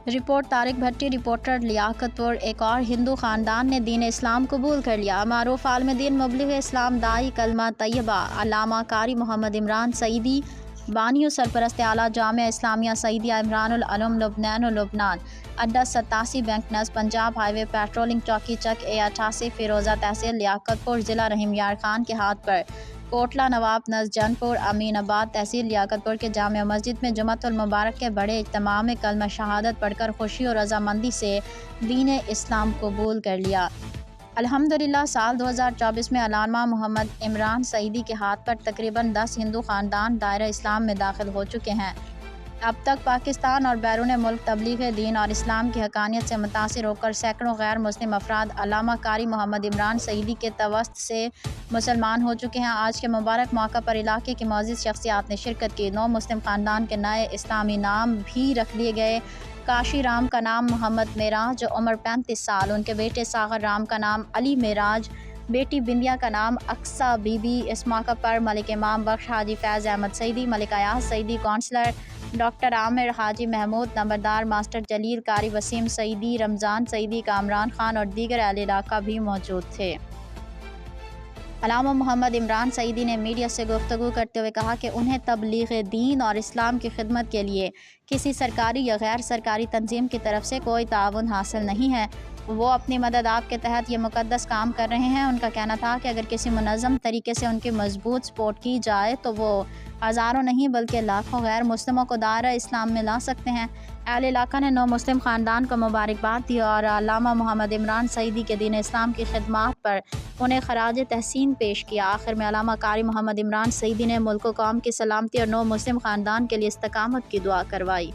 Report Tariq بھٹی reporter لیاقت پور ایک اور ہندو خاندان نے دین اسلام قبول کر لیا۔ معروف عالم دین مبلغ اسلام داعی کلمہ طیبہ علامہ قاری محمد عمران سعیدی بانی و سرپرست اعلیٰ جامعہ اسلامیہ سعیدیہ عمران العلوم لبنان اڈا 87 بینک نز پنجاب ہائی وے پیٹرولنگ چوکی چک A88 فیروزہ تحصیل لیاقت پور ضلع رحیم یار خان کے ہاتھ پر کوٹلہ نواب نز جن پور امین آباد تحصیل لیاقت پور کے جامع مسجد میں جمعۃ المبارک کے بڑے اجتماع میں کلمہ شہادت پڑھ کر خوشی اور رضامندی سے دین اسلام قبول کر لیا۔ الحمدللہ سال 2024 میں علامہ محمد عمران سعیدی کے ہاتھ پر تقریباً 10 ہندو خاندان دائرہ اسلام میں داخل ہو چکے ہیں۔ اب تک پاکستان اور بیرون ملک تبلیغ دین اور اسلام کی حقانیت سے متاثر ہو کر سینکڑوں غیر مسلم افراد علامہ قاری محمد عمران سعیدی کے توسط سے مسلمان ہو چکے ہیں۔ آج کے مبارک موقع پر علاقے کی معزز شخصیات نے شرکت کی۔ 9 مسلم خاندان کے نئے اسلامی نام بھی رکھ لیے گئے۔ کاشی رام کا نام محمد معراج عمر 35 سال، ان کے بیٹے ساغر رام کا نام علی معراج، بیٹی بندیا کا نام اقصیٰ بی بی۔ اس موقع پر ملک امام بخش حاجی فیض احمد سعیدی، ملک ایاز سعیدی، کونسلر ڈاکٹر عامر حاجی محمود نمبردار، ماسٹر جلیل قاری وسیم سعیدی، رمضان سعیدی، کامران خان اور دیگر اہل علاقہ بھی موجود تھے۔ علامہ محمد عمران سعیدی نے میڈیا سے گفتگو کرتے ہوئے کہا کہ انہیں تبلیغ دین اور اسلام کی خدمت کے لیے کسی سرکاری یا غیر سرکاری تنظیم کی طرف سے کوئی تعاون حاصل نہیں ہے۔ وہ اپنی مدد آپ کے تحت یہ مقدس کام کر رہے ہیں۔ ان کا کہنا تھا کہ اگر کسی منظم طریقے سے ان کی مضبوط سپورٹ کی جائے تو وہ ہزاروں نہیں بلکہ لاکھوں غیر مسلموں کو دائرہ اسلام میں لا سکتے ہیں۔ اہل علاقہ نے 9 مسلم خاندان کو مبارکباد دی اور علامہ محمد عمران سعیدی کے دین اسلام کی خدمات پر انہیں خراج تحسین پیش کیا۔ آخر میں علامہ قاری محمد عمران سعیدی نے ملک و قوم کی سلامتی اور 9 مسلم خاندان کے لیے استقامت کی دعا کروائی۔